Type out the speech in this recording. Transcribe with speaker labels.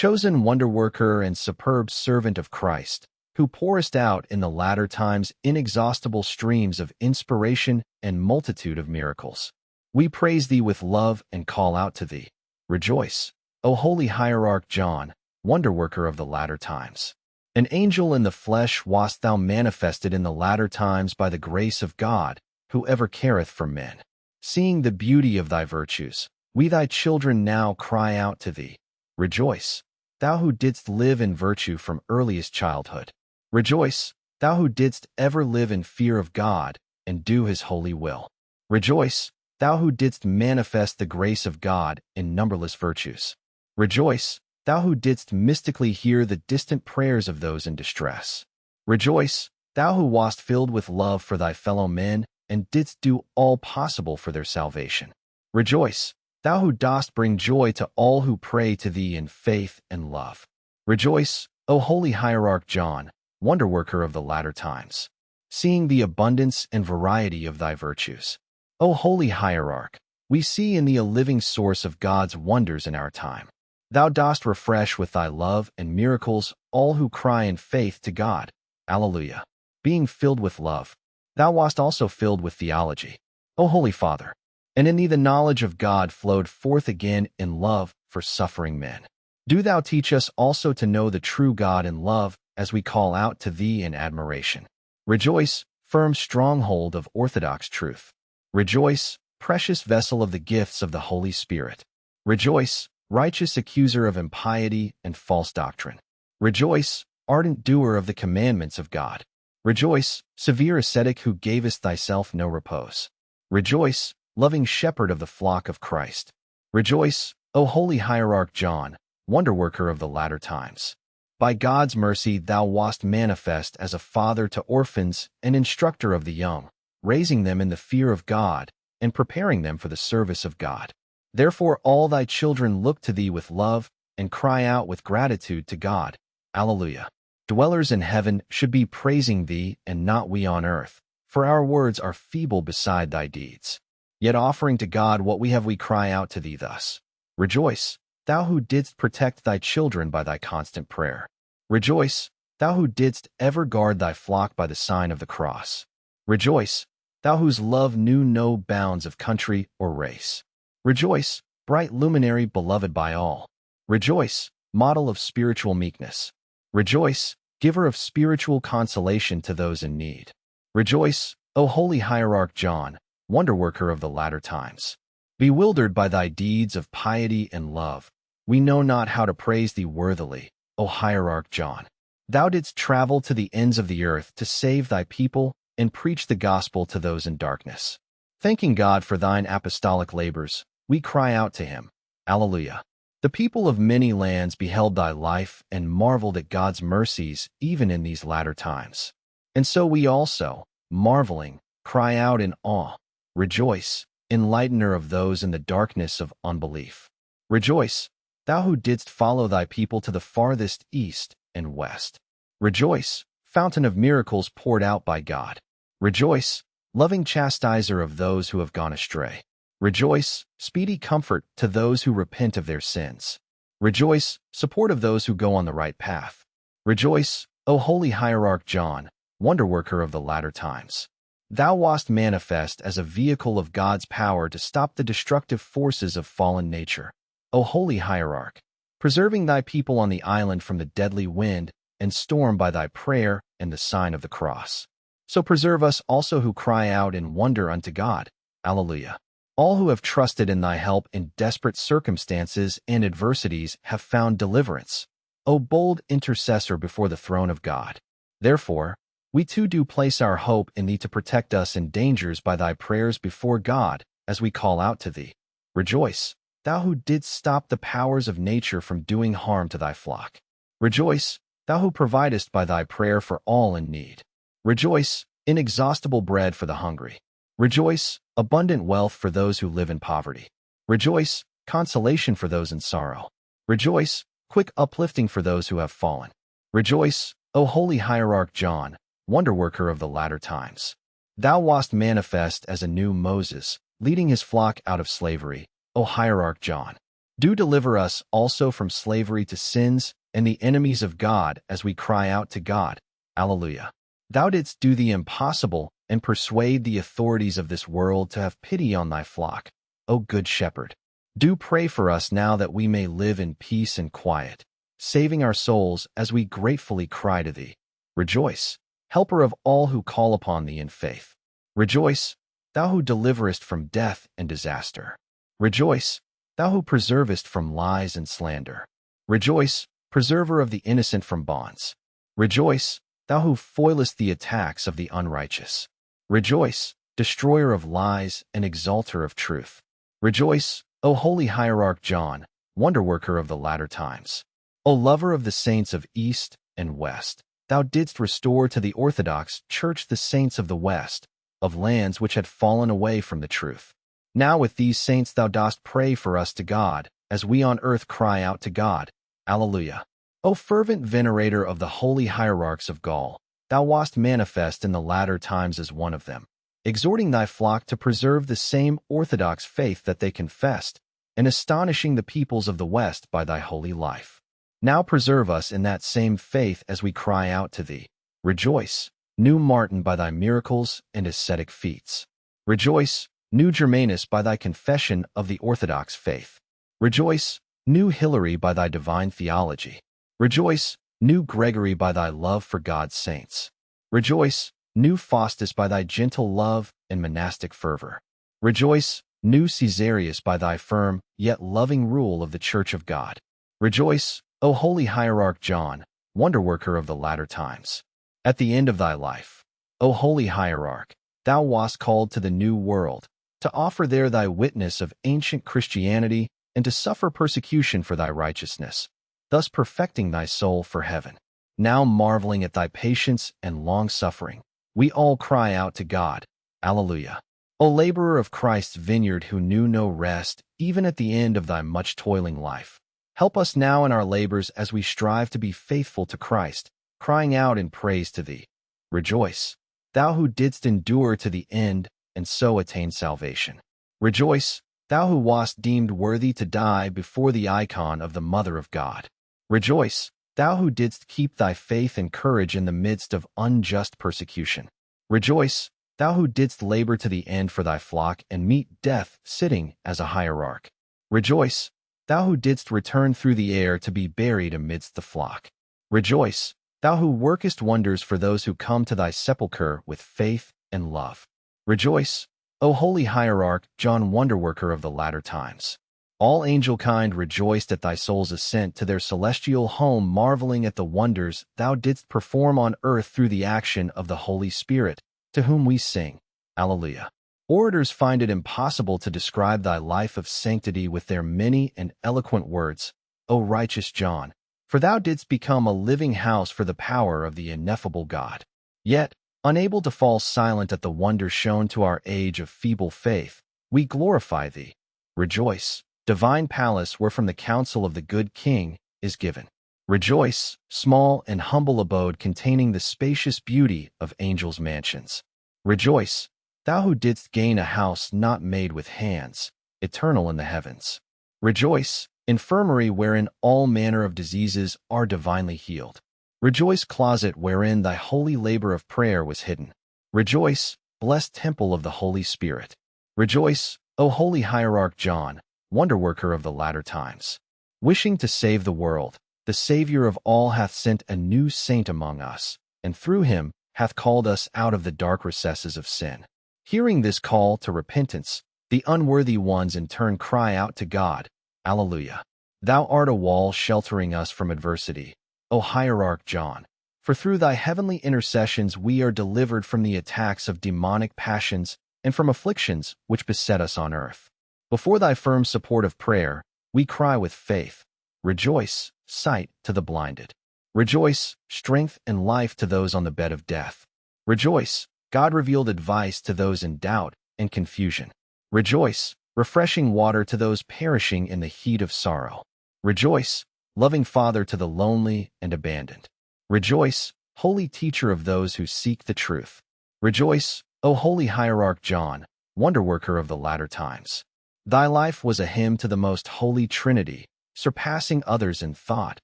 Speaker 1: chosen wonder-worker and superb servant of Christ, who pourest out in the latter times inexhaustible streams of inspiration and multitude of miracles. We praise thee with love and call out to thee. Rejoice, O holy hierarch John, wonder-worker of the latter times. An angel in the flesh wast thou manifested in the latter times by the grace of God, who ever careth for men. Seeing the beauty of thy virtues, we thy children now cry out to thee. Rejoice, thou who didst live in virtue from earliest childhood. Rejoice, thou who didst ever live in fear of God and do his holy will. Rejoice, thou who didst manifest the grace of God in numberless virtues. Rejoice, thou who didst mystically hear the distant prayers of those in distress. Rejoice, thou who wast filled with love for thy fellow men and didst do all possible for their salvation. Rejoice, thou who dost bring joy to all who pray to thee in faith and love. Rejoice, O holy hierarch John, wonder-worker of the latter times, seeing the abundance and variety of thy virtues. O holy hierarch, we see in thee a living source of God's wonders in our time. Thou dost refresh with thy love and miracles all who cry in faith to God. Alleluia. Being filled with love, thou wast also filled with theology, O Holy Father, and in thee the knowledge of God flowed forth again in love for suffering men. Do thou teach us also to know the true God in love as we call out to thee in admiration. Rejoice, firm stronghold of orthodox truth. Rejoice, precious vessel of the gifts of the Holy Spirit. Rejoice, righteous accuser of impiety and false doctrine. Rejoice, ardent doer of the commandments of God. Rejoice, severe ascetic who gavest thyself no repose. Rejoice, loving shepherd of the flock of Christ. Rejoice, O holy hierarch John, wonder-worker of the latter times. By God's mercy thou wast manifest as a father to orphans and instructor of the young, raising them in the fear of God and preparing them for the service of God. Therefore all thy children look to thee with love and cry out with gratitude to God. Alleluia. Dwellers in heaven should be praising thee and not we on earth, for our words are feeble beside thy deeds. Yet offering to God what we have we cry out to thee thus. Rejoice, thou who didst protect thy children by thy constant prayer. Rejoice, thou who didst ever guard thy flock by the sign of the cross. Rejoice, thou whose love knew no bounds of country or race. Rejoice, bright luminary beloved by all. Rejoice, model of spiritual meekness. Rejoice, giver of spiritual consolation to those in need. Rejoice, O holy hierarch John, wonder-worker of the latter times. Bewildered by thy deeds of piety and love, we know not how to praise thee worthily, O hierarch John. Thou didst travel to the ends of the earth to save thy people and preach the gospel to those in darkness. Thanking God for thine apostolic labors, we cry out to him. Alleluia. The people of many lands beheld thy life and marveled at God's mercies even in these latter times. And so we also, marveling, cry out in awe. Rejoice, enlightener of those in the darkness of unbelief. Rejoice, thou who didst follow thy people to the farthest east and west. Rejoice, fountain of miracles poured out by God. Rejoice, loving chastiser of those who have gone astray. Rejoice, speedy comfort to those who repent of their sins. Rejoice, support of those who go on the right path. Rejoice, O holy hierarch John, wonder-worker of the latter times. Thou wast manifest as a vehicle of God's power to stop the destructive forces of fallen nature. O holy hierarch, preserving thy people on the island from the deadly wind and storm by thy prayer and the sign of the cross. So preserve us also who cry out in wonder unto God. Alleluia. All who have trusted in thy help in desperate circumstances and adversities have found deliverance, O bold intercessor before the throne of God. Therefore, we too do place our hope in thee to protect us in dangers by thy prayers before God, as we call out to thee. Rejoice, thou who didst stop the powers of nature from doing harm to thy flock. Rejoice, thou who providest by thy prayer for all in need. Rejoice, inexhaustible bread for the hungry. Rejoice, abundant wealth for those who live in poverty. Rejoice, consolation for those in sorrow. Rejoice, quick uplifting for those who have fallen. Rejoice, O holy hierarch John, wonder-worker of the latter times. Thou wast manifest as a new Moses, leading his flock out of slavery, O hierarch John. Do deliver us also from slavery to sins and the enemies of God as we cry out to God. Alleluia. Thou didst do the impossible and persuade the authorities of this world to have pity on thy flock, O Good Shepherd. Do pray for us now that we may live in peace and quiet, saving our souls as we gratefully cry to thee. Rejoice, helper of all who call upon thee in faith. Rejoice, thou who deliverest from death and disaster. Rejoice, thou who preservest from lies and slander. Rejoice, preserver of the innocent from bonds. Rejoice, thou who foilest the attacks of the unrighteous. Rejoice, destroyer of lies and exalter of truth. Rejoice, O holy hierarch John, wonderworker of the latter times. O lover of the saints of East and West, thou didst restore to the Orthodox Church the saints of the West, of lands which had fallen away from the truth. Now with these saints thou dost pray for us to God, as we on earth cry out to God. Alleluia. O fervent venerator of the holy hierarchs of Gaul, thou wast manifest in the latter times as one of them, exhorting thy flock to preserve the same orthodox faith that they confessed, and astonishing the peoples of the West by thy holy life. Now preserve us in that same faith as we cry out to thee. Rejoice, new Martin, by thy miracles and ascetic feats. Rejoice, new Germanus, by thy confession of the orthodox faith. Rejoice, new Hilary, by thy divine theology. Rejoice, new Gregory, by thy love for God's saints. Rejoice, new Faustus, by thy gentle love and monastic fervor. Rejoice, new Caesarius, by thy firm yet loving rule of the Church of God. Rejoice, O holy hierarch John, wonderworker of the latter times. At the end of thy life, O holy hierarch, thou wast called to the new world, to offer there thy witness of ancient Christianity and to suffer persecution for thy righteousness, thus perfecting thy soul for heaven. Now marveling at thy patience and long-suffering, we all cry out to God. Alleluia. O laborer of Christ's vineyard, who knew no rest, even at the end of thy much toiling life, help us now in our labors as we strive to be faithful to Christ, crying out in praise to thee. Rejoice, thou who didst endure to the end and so attain salvation. Rejoice, thou who wast deemed worthy to die before the icon of the Mother of God. Rejoice, thou who didst keep thy faith and courage in the midst of unjust persecution. Rejoice, thou who didst labor to the end for thy flock and meet death sitting as a hierarch. Rejoice, thou who didst return through the air to be buried amidst the flock. Rejoice, thou who workest wonders for those who come to thy sepulchre with faith and love. Rejoice, O holy hierarch John, wonderworker of the latter times. All angel kind rejoiced at thy soul's ascent to their celestial home, marveling at the wonders thou didst perform on earth through the action of the Holy Spirit, to whom we sing. Alleluia. Orators find it impossible to describe thy life of sanctity with their many and eloquent words, O righteous John, for thou didst become a living house for the power of the ineffable God. Yet, unable to fall silent at the wonders shown to our age of feeble faith, we glorify thee. Rejoice, divine palace wherefrom the counsel of the good King is given. Rejoice, small and humble abode containing the spacious beauty of angels' mansions. Rejoice, thou who didst gain a house not made with hands, eternal in the heavens. Rejoice, infirmary wherein all manner of diseases are divinely healed. Rejoice, closet wherein thy holy labor of prayer was hidden. Rejoice, blessed temple of the Holy Spirit. Rejoice, O holy hierarch John, wonderworker of the latter times. Wishing to save the world, the Savior of all hath sent a new saint among us, and through him hath called us out of the dark recesses of sin. Hearing this call to repentance, the unworthy ones in turn cry out to God. Alleluia. Thou art a wall sheltering us from adversity, O hierarch John, for through thy heavenly intercessions we are delivered from the attacks of demonic passions and from afflictions which beset us on earth. Before thy firm support of prayer, we cry with faith. Rejoice, sight to the blinded. Rejoice, strength and life to those on the bed of death. Rejoice, God-revealed advice to those in doubt and confusion. Rejoice, refreshing water to those perishing in the heat of sorrow. Rejoice, loving Father to the lonely and abandoned. Rejoice, holy teacher of those who seek the truth. Rejoice, O holy hierarch John, wonderworker of the latter times. Thy life was a hymn to the most holy Trinity, surpassing others in thought,